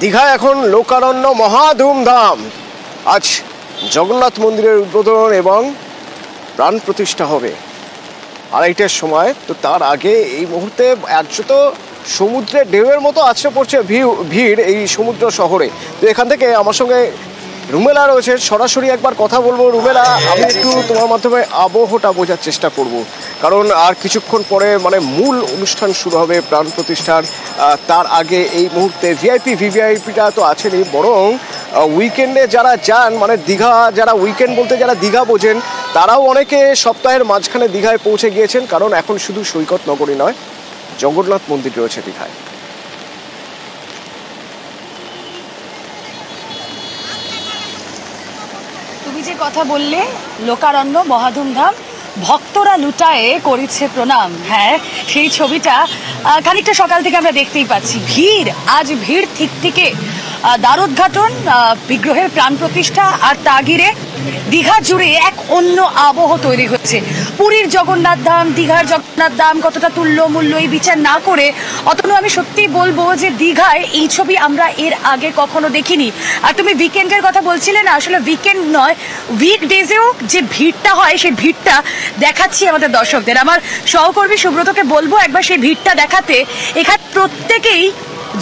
দীঘায় এখন লোকারণ্য মহা ধুমধাম। আজ জগন্নাথ মন্দিরের উদ্বোধন এবং প্রাণ প্রতিষ্ঠা হবে 2:30টার সময়। তো তার আগে এই মুহূর্তে একশত সমুদ্রের ঢেউয়ের মতো আছড়ে পড়ছে ভিড় এই সমুদ্র শহরে। তো এখান থেকে আমার সঙ্গে রুমেলা রয়েছে, সরাসরি একবার কথা বলবো। রুমেলা, আমি একটু তোমার মাধ্যমে আবহটা বোঝার চেষ্টা করব, কারণ আর কিছুক্ষণ পরে মূল অনুষ্ঠান শুরু হবে প্রাণ প্রতিষ্ঠার। তার আগে এই মুহূর্তে ভিভিআইপিটা তো আছেনই, বরং উইকেন্ডে যারা যান দীঘা, যারা উইকেন্ড বলতে যারা দীঘা বোঝেন, তারাও অনেকে সপ্তাহের মাঝখানে দীঘায় পৌঁছে গিয়েছেন, কারণ এখন শুধু সৈকত নগরী নয়, জগন্নাথ মন্দির রয়েছে দীঘায়। তুমি যে কথা বললে লোকারণ্য মহাধুমধাম, ভক্তরা লুটায়ে করেছে প্রণাম, হ্যাঁ সেই ছবিটা খানিকটা সকাল থেকে আমরা দেখতেই পাচ্ছি। ভিড়, আজ ভিড় ঠিক দ্বারোদ্ঘাটন, বিগ্রহের প্রাণ প্রতিষ্ঠা, আর তা ঘিরে দীঘা জুড়ে এক অন্য আবহ তৈরি হচ্ছে। পুরীর জগন্নাথ ধাম, দীঘার জগন্নাথ ধাম কতটা তুল্য মূল্য এই বিচার না করে অতনু আমি সত্যিই বলবো যে দীঘায় এই ছবি আমরা এর আগে কখনো দেখিনি। আর তুমি উইকেন্ডের কথা বলছিলে না, আসলে উইকেন্ড নয়, উইকডেজেও যে ভিড়টা হয় সেই ভিড়টা দেখাচ্ছি আমাদের দর্শকদের। আমার সহকর্মী সুব্রতকে বলবো একবার সেই ভিড়টা দেখাতে। এখানে প্রত্যেকেই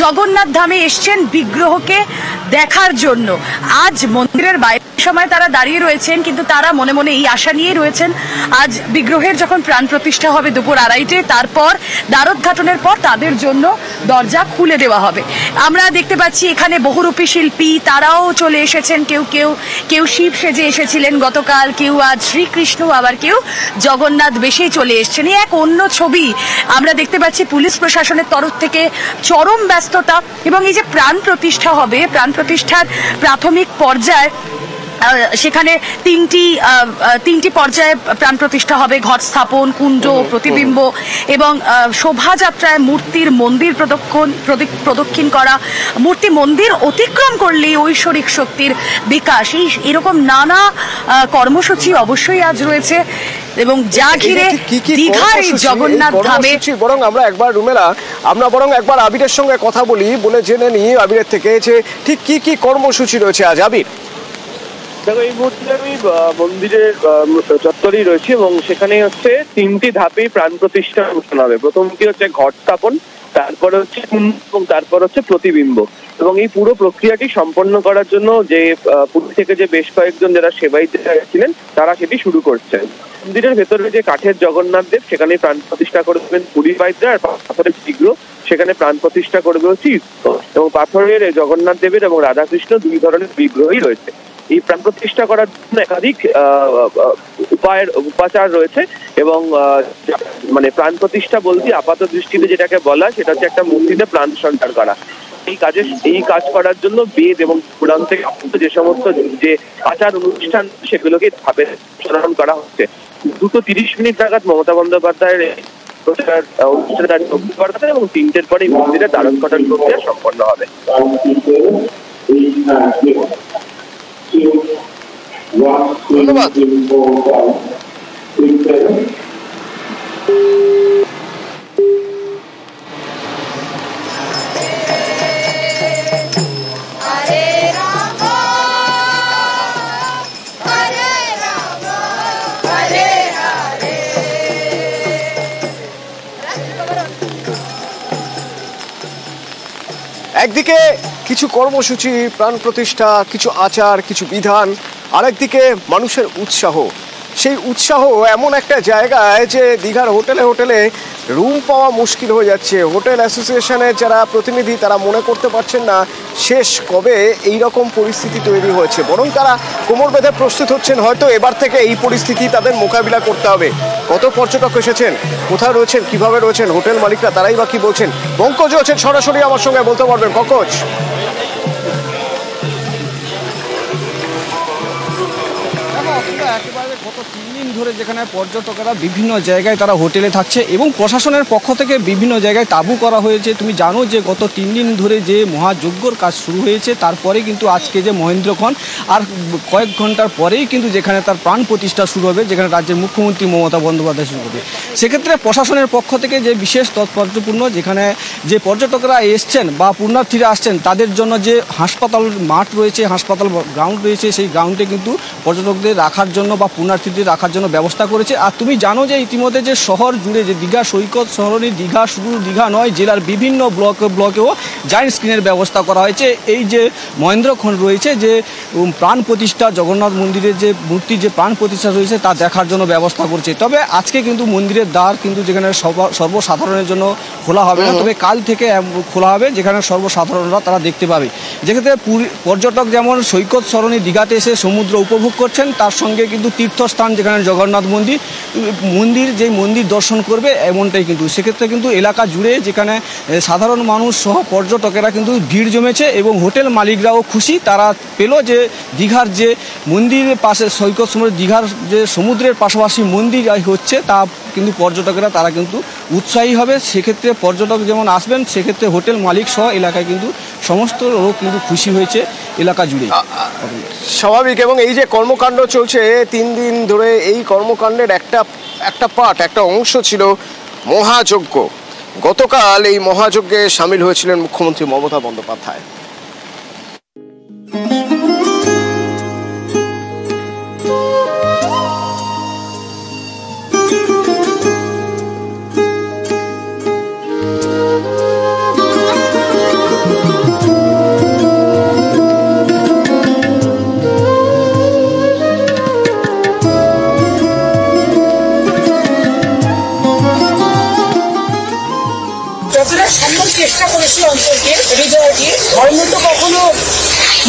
জগন্নাথ ধামে এসছেন বিগ্রহকে দেখার জন্য। আজ মন্দিরের বাইরের সময় তারা দাঁড়িয়ে রয়েছেন, কিন্তু তারা মনে মনে এই আশা নিয়ে রয়েছেন আজ বিগ্রহের যখন প্রাণ প্রতিষ্ঠা হবে দুপুর 2:30টায়, তারপর দ্বারোদ্ঘাটনের পর তাদের জন্য দরজা খুলে দেওয়া হবে। আমরা দেখতে পাচ্ছি এখানে বহুরূপী শিল্পী, তারাও চলে এসেছেন। কেউ শিব সেজে এসেছিলেন গতকাল, কেউ আজ শ্রীকৃষ্ণ, আবার কেউ জগন্নাথ বেশেই চলে এসছেন। এই এক অন্য ছবি আমরা দেখতে পাচ্ছি। পুলিশ প্রশাসনের তরফ থেকে চরম ব্যস্ততা, এবং এই যে প্রাণ প্রতিষ্ঠা হবে, প্রাণ প্রতিষ্ঠার প্রাথমিক পর্যায়ে সেখানে তিনটি পর্যায়ে প্রাণ প্রতিষ্ঠা হবে। ঘট স্থাপন, কুণ্ড, প্রতিবিম্ব এবং শোভাযাত্রায় মূর্তির মন্দির প্রদক্ষিণ করা, মূর্তি মন্দির অতিক্রম করলে ঐশ্বরিক শক্তির বিকাশ, এরকম নানা কর্মসূচি অবশ্যই আজ রয়েছে। এবং যা ঘিরে দীঘার জগন্নাথ ধামে বরং আমরা একবার আবিরের সঙ্গে কথা বলে জেনে নিই আবিরের থেকে যে ঠিক কি কর্মসূচি রয়েছে আজ। আবির, দেখো, এই মুহূর্তে আমি মন্দিরের চত্বরেই রয়েছি এবং সেখানে হচ্ছে 3টি ধাপেই প্রাণ প্রতিষ্ঠা অনুষ্ঠান হবে। প্রথমটি হচ্ছে ঘট স্থাপন, তারপরে হচ্ছে কুণ্ড এবং তারপর হচ্ছে প্রতিবিম্ব। এবং এই পুরো প্রক্রিয়াটি সম্পন্ন করার জন্য যে পুরী থেকে যে বেশ কয়েকজন যারা সেবায়িত ছিলেন তারা সেটি শুরু করছেন। মন্দিরের ভেতরে যে কাঠের জগন্নাথ দেব সেখানে প্রাণ প্রতিষ্ঠা করবেন পুরী বাইদরা, আর পাথরের বিগ্রহ সেখানে প্রাণ প্রতিষ্ঠা করবে হচ্ছে এবং পাথরের জগন্নাথ দেবের এবং রাধাকৃষ্ণ 2 ধরনের বিগ্রহই রয়েছে। এই প্রাণ প্রতিষ্ঠা করার জন্য একাধিক উপাচার রয়েছে এবং প্রাণ প্রতিষ্ঠা বলতে আপাত দৃষ্টিতে যেটাকে বলা সেটা হচ্ছে একটা মূর্তিতে প্রাণ সঞ্চার করা। এই কাজ করার জন্য বেদ এবং পুরাণ থেকে যে সমস্ত যে আচার অনুষ্ঠান সেগুলোকে ভাবে সরণ করা হচ্ছে। 2:30 নাগাদ মমতা বন্দ্যোপাধ্যায়ের অনুষ্ঠানের এবং 3টের পরে এই মন্দিরে দ্বারোদ্ঘাটন প্রক্রিয়া সম্পন্ন হবে। ধন্যবাদ। একদিকে কিছু কর্মসূচি, প্রাণ প্রতিষ্ঠা, কিছু আচার, কিছু বিধান, আরেকদিকে মানুষের উৎসাহ। সেই উৎসাহ এমন একটা জায়গায় যে দীঘার হোটেলে রুম পাওয়া মুশকিল হয়ে যাচ্ছে। হোটেল অ্যাসোসিয়েশনের যারা প্রতিনিধি তারা মনে করতে পারছেন না শেষ কবে এই রকম পরিস্থিতি তৈরি হয়েছে, বরং তারা কোমর বেঁধে প্রস্তুত হচ্ছেন হয়তো এবার থেকে এই পরিস্থিতি তাদের মোকাবিলা করতে হবে। কত পর্যটক এসেছেন, কোথায় রয়েছেন, কিভাবে রয়েছেন হোটেল মালিকরা, তারাই বা কি বলছেন। পঙ্কজ আছেন সরাসরি আমার সঙ্গে, বলতে পারবেন পঙ্কজ? একেবারে গত 3 দিন ধরে যেখানে পর্যটকেরা বিভিন্ন জায়গায় তারা হোটেলে থাকছে এবং প্রশাসনের পক্ষ থেকে বিভিন্ন জায়গায় তাঁবু করা হয়েছে। তুমি জানো যে গত 3 দিন ধরে যে মহাযজ্ঞর কাজ শুরু হয়েছে, তারপরে কিন্তু আজকে যে মহেন্দ্রক্ষণ আর কয়েক ঘন্টার পরেই কিন্তু যেখানে তার প্রাণ প্রতিষ্ঠা শুরু হবে, যেখানে রাজ্যের মুখ্যমন্ত্রী মমতা বন্দ্যোপাধ্যায় শুরু হবে। সেক্ষেত্রে প্রশাসনের পক্ষ থেকে যে বিশেষ তাৎপর্যপূর্ণ, যেখানে যে পর্যটকরা এসছেন বা পুণ্যার্থীরা আসছেন তাদের জন্য যে হাসপাতাল মাঠ রয়েছে, হাসপাতাল গ্রাউন্ড রয়েছে, সেই গ্রাউন্ডে কিন্তু পর্যটকদের রাখার জন্য বা পুণ্যার্থীদের রাখার জন্য ব্যবস্থা করেছে। আর তুমি জানো যে ইতিমধ্যে যে শহর জুড়ে যে দীঘা সৈকত সরণি, দীঘা শুধু দীঘা নয়, জেলার বিভিন্ন ব্লকেও জায়ান্ট স্ক্রিনের ব্যবস্থা করা হয়েছে। এই যে মহেন্দ্রক্ষণ রয়েছে, যে প্রাণ প্রতিষ্ঠা জগন্নাথ মন্দিরের যে মূর্তির যে প্রাণ প্রতিষ্ঠা রয়েছে তা দেখার জন্য ব্যবস্থা করছে। তবে আজকে কিন্তু মন্দিরের দ্বার কিন্তু যেখানে সর্বসাধারণের জন্য খোলা হবে না, তবে কাল থেকে খোলা হবে, যেখানে সর্বসাধারণরা তারা দেখতে পাবে। যেক্ষেত্রে পর্যটক যেমন সৈকত সরণি দীঘাতে এসে সমুদ্র উপভোগ করছেন, তার সঙ্গে কিন্তু তীর্থস্থান যেখানে জগন্নাথ মন্দির দর্শন করবে, এমনটাই কিন্তু। সেক্ষেত্রে কিন্তু এলাকা জুড়ে যেখানে সাধারণ মানুষ সহ পর্যটকেরা কিন্তু ভিড় জমেছে এবং হোটেল মালিকরাও খুশি। তারা পেল যে দীঘার যে মন্দিরের পাশে সৈকত সমুদ্র, দীঘার যে সমুদ্রের পাশাপাশি মন্দির হচ্ছে, তা কিন্তু পর্যটকেরা তারা কিন্তু উৎসাহী হবে। সেক্ষেত্রে পর্যটক যেমন আসবেন, সেক্ষেত্রে হোটেল মালিক সহ এলাকায় কিন্তু সমস্ত লোক কিন্তু খুশি হয়েছে এলাকা জুড়ে। স্বাভাবিক। এবং এই যে কর্মকাণ্ড চলছে 3 দিন ধরে, এই কর্মকাণ্ডের একটা অংশ ছিল মহাযজ্ঞ। গতকাল এই মহাযজ্ঞে সামিল হয়েছিলেন মুখ্যমন্ত্রী মমতা বন্দ্যোপাধ্যায়। যতটা সম্ভব চেষ্টা করেছি অন্তরকে, হৃদয় দিয়ে। ধর্ম তো কখনো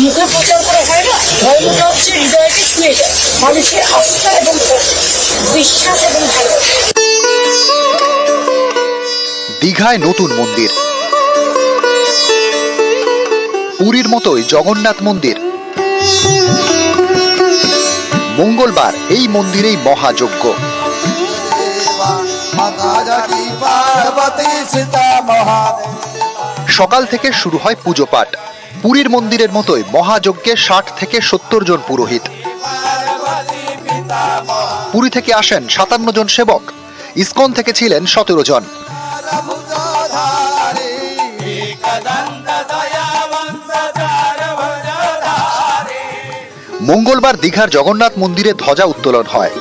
মুখে প্রচার করা হয় না, ধর্মটা হচ্ছে হৃদয়কে ছুঁয়ে যায়, মানুষের আস্থা এবং বিশ্বাস এবং ভালোবাসা। দীঘায় নতুন মন্দির, পুরীর মতোই জগন্নাথ মন্দির। মঙ্গলবার এই মন্দিরেই মহাযজ্ঞ। সকাল থেকে শুরু হয় পুজো পাঠ। পুরীর মন্দিরের মতোই মহাযজ্ঞে 60 থেকে 70 জন পুরোহিত। পুরী থেকে আসেন 57 জন সেবক, ইসকন থেকে ছিলেন 17 জন। মঙ্গলবার দীঘার জগন্নাথ মন্দিরে ধ্বজা উত্তোলন হয়।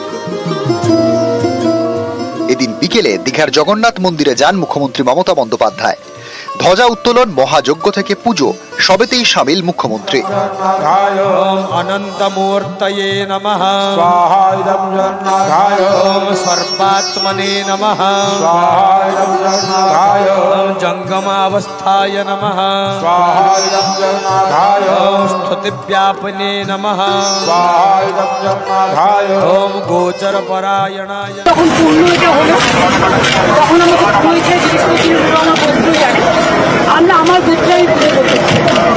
এদিন বিকেলে দীঘার জগন্নাথ মন্দিরে যান মুখ্যমন্ত্রী মমতা বন্দ্যোপাধ্যায়। ধ্বজা উত্তোলন, মহাযজ্ঞ থেকে পুজো, সবেতেই সামিল মুখ্যমন্ত্রী। অনন্তমূর্তয়ে নমঃ, সর্বাত্মনে নমঃ, জঙ্গমাবস্থায় নমঃ, স্তুতিব্যাপনে নমঃ, ওম গোচরপরায়ণায়। তখন পূর্ণ এটা হলো, তখন আমাকে আমরা আমার গোত্রাই পুজো করতে,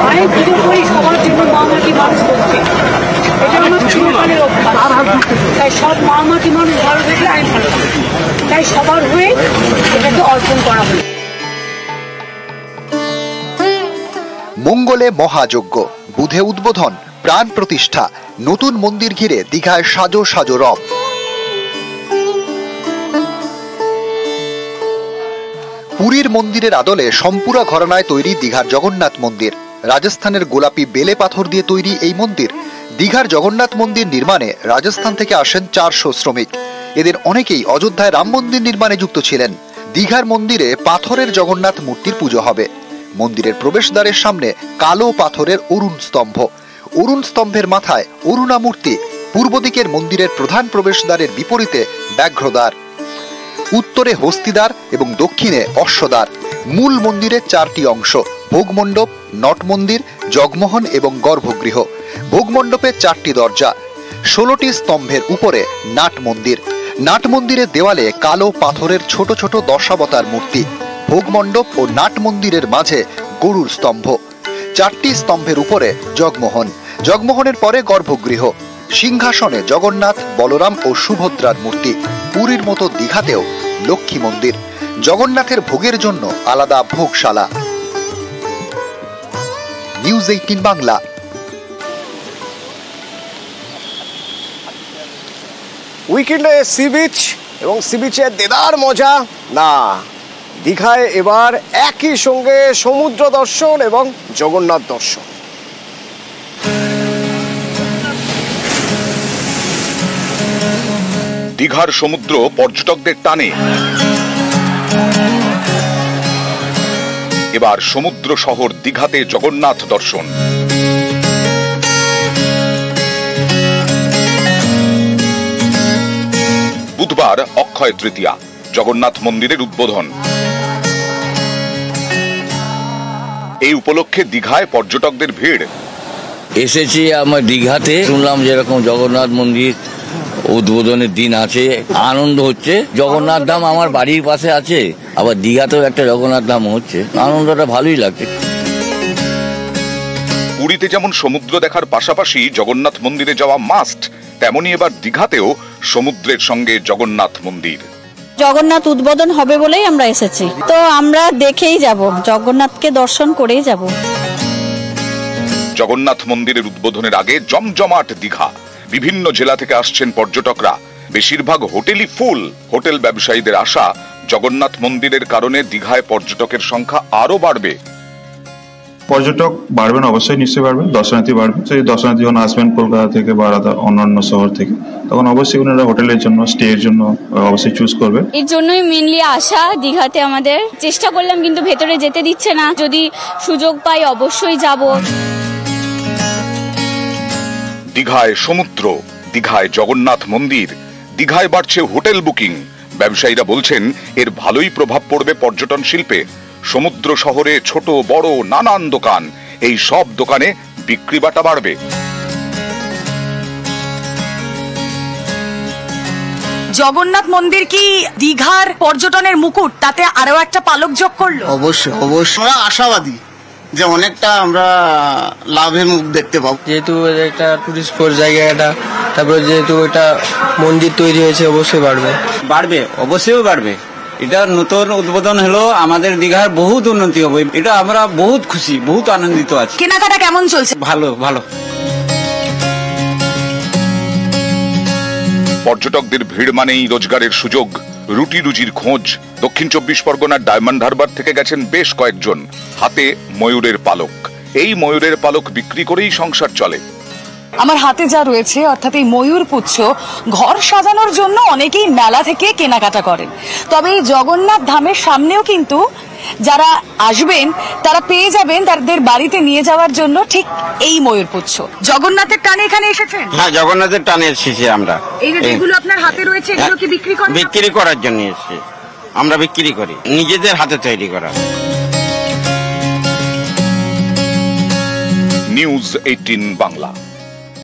মায়ের পুজো করি সবার জন্য, মা মাটি মানুষ করছে, এটা আমার চিরকালের অভ্যাস। তাই সব মা মাটি মানুষ ভালো থাকলে আমি ভালো থাকি, তাই সবার হয়ে এটাকে অর্পণ করা হলো। মঙ্গলে মহাযজ্ঞ, বুধে উদ্বোধন, প্রাণ প্রতিষ্ঠা, নতুন মন্দির ঘিরে দীঘায় সাজো সাজো রব। পুরীর মন্দিরের আদলে সম্পুরা ঘরানায় তৈরি দীঘার জগন্নাথ মন্দির। রাজস্থানের গোলাপি বেলে পাথর দিয়ে তৈরি এই মন্দির। দীঘার জগন্নাথ মন্দির নির্মাণে রাজস্থান থেকে আসেন 400 শ্রমিক। এদের অনেকেই অযোধ্যায় রাম মন্দির নির্মাণে যুক্ত ছিলেন। দীঘার মন্দিরে পাথরের জগন্নাথ মূর্তির পুজো হবে। মন্দিরের প্রবেশদ্বারের সামনে কালো পাথরের অরুণ স্তম্ভ। অরুণ স্তম্ভের মাথায় অরুণা মূর্তি। পূর্ব দিকের মন্দিরের প্রধান প্রবেশদ্বারের বিপরীতে ব্যাঘ্রদ্বার, উত্তরে হস্তিদ্বার এবং দক্ষিণে অশ্বদ্বার। মূল মন্দিরের 4টি অংশ: ভোগমণ্ডপ, নট মন্দির, জগমোহন এবং গর্ভগৃহ। ভোগমণ্ডপে 4টি দরজা, 16টি স্তম্ভের উপরে নাট মন্দির। নাট মন্দিরের দেওয়ালে কালো পাথরের ছোট ছোট দশাবতার মূর্তি। ভোগমণ্ডপ ও নাট মন্দিরের মাঝে গরুর স্তম্ভ। 4টি স্তম্ভের উপরে জগমোহন। জগমোহনের পরে গর্ভগৃহ। সিংহাসনে জগন্নাথ, বলরাম ও সুভদ্রার মূর্তি। পুরীর মতো দীঘাতেও লক্ষ্মী মন্দির। জগন্নাথের ভোগের জন্য আলাদা ভোগশালা। নিউজ 18 বাংলা। উইকেন্ডে সি বিচ এবং সি বিচের দেদার মজা না, দীঘায় এবার একই সঙ্গে সমুদ্র দর্শন এবং জগন্নাথ দর্শন। দীঘার সমুদ্র পর্যটকদের টানে। এবার সমুদ্র শহর দীঘাতে জগন্নাথ দর্শন। বুধবার অক্ষয় তৃতীয়া, জগন্নাথ মন্দিরের উদ্বোধন। এই উপলক্ষে দীঘায় পর্যটকদের ভিড়। এসেছি আমার দীঘাতে, শুনলাম যেরকম জগন্নাথ মন্দির উদ্বোধনের দিন আছে, আনন্দ হচ্ছে। জগন্নাথ ধাম আমার বাড়ির পাশে আছে, আবার দীঘাতেও একটা জগন্নাথ ধাম হচ্ছে, আনন্দটা ভালোই লাগছে। পুরীতে যেমন সমুদ্র দেখার পাশাপাশি জগন্নাথ মন্দিরে যাওয়া মাস্ট, তেমনি এবার দীঘাতেও সমুদ্রের সঙ্গে জগন্নাথ মন্দির। জগন্নাথ উদ্বোধন হবে বলেই আমরা এসেছি, তো আমরা দেখেই যাব, জগন্নাথকে দর্শন করেই যাব। জগন্নাথ মন্দিরের উদ্বোধনের আগে জমজমাট দীঘা। বিভিন্ন জেলা থেকে আসছেন পর্যটকরা, বেশিরভাগ হোটেলই ফুল। হোটেল ব্যবসায়ীদের আশা, জগন্নাথ মন্দিরের কারণে দীঘায় পর্যটকের সংখ্যা আরো বাড়বে। পর্যটক বাড়বেন, অবশ্যই নিশ্চয়ই বাড়বেন, দর্শনার্থী বাড়বে। সেই দর্শনার্থী যখন আসবেন কলকাতা থেকে বা অন্যান্য শহর থেকে, তখন অবশ্যই ওনারা হোটেলের জন্য, স্টে এর জন্য অবশ্যই চুজ করবে। এর জন্যই মেনলি আসা দীঘাতে। আমাদের চেষ্টা করলাম কিন্তু ভেতরে যেতে দিচ্ছে না, যদি সুযোগ পাই অবশ্যই যাব। দীঘায় সমুদ্র, দীঘায় জগন্নাথ মন্দির, দীঘায় বাড়ছে হোটেল বুকিং। ব্যবসায়ীরা বলছেন এর ভালোই প্রভাব পড়বে পর্যটন শিল্পে। সমুদ্র শহরে ছোট বড় নানান দোকান, এই সব দোকানে বিক্রি বাটা বাড়বে। জগন্নাথ মন্দির কি দীঘার পর্যটনের মুকুট, তাতে আরো একটা পালক যোগ করলো? অবশ্যই অবশ্যই আমরা আশাবাদী যে অনেকটা আমরা লাভের মুখ দেখতে পাবো, যেহেতু একটা টুরিস্ট স্পট জায়গা এটা, তারপরে যেহেতু এটা মন্দির তৈরি হয়েছে, অবশ্যই বাড়বে। বাড়বে, অবশ্যই বাড়বে। এটা নতুন উদ্বোধন হলো, আমাদের দীঘার বহুত উন্নতি হবে, এটা আমরা বহুত খুশি, বহুত আনন্দিত আছি। কেনাকাটা কেমন চলছে? ভালো ভালো। পর্যটকদের ভিড় মানেই রোজগারের সুযোগ, রুটি রুজির খোঁজ। দক্ষিণ 24 পরগনার ডায়মন্ড হারবার থেকে গেছেন বেশ কয়েকজন, হাতে ময়ূরের পালক। এই ময়ূরের পালক বিক্রি করেই সংসার চলে। আমার হাতে যা রয়েছে, অর্থাৎ এই ময়ূর পুচ্ছ, ঘর সাজানোর জন্য অনেকেই মেলা থেকে কেনাকাটা করেন। তবে এই জগন্নাথ ধামের সামনেও কিন্তু যারা আসবেন তারা পেয়ে যাবেন তাদের বাড়িতে নিয়ে যাওয়ার জন্য ঠিক এই ময়ূর পুচ্ছ। জগন্নাথের টানে এখানে এসেছেন? হ্যাঁ, জগন্নাথের টানে এসেছি আমরা। এই যেগুলো আপনার হাতে রয়েছে, এগুলো কি বিক্রি করেন? বিক্রি করার জন্য এসেছি, আমরা বিক্রি করি, নিজেদের হাতে তৈরি করা। নিউজ 18 বাংলা।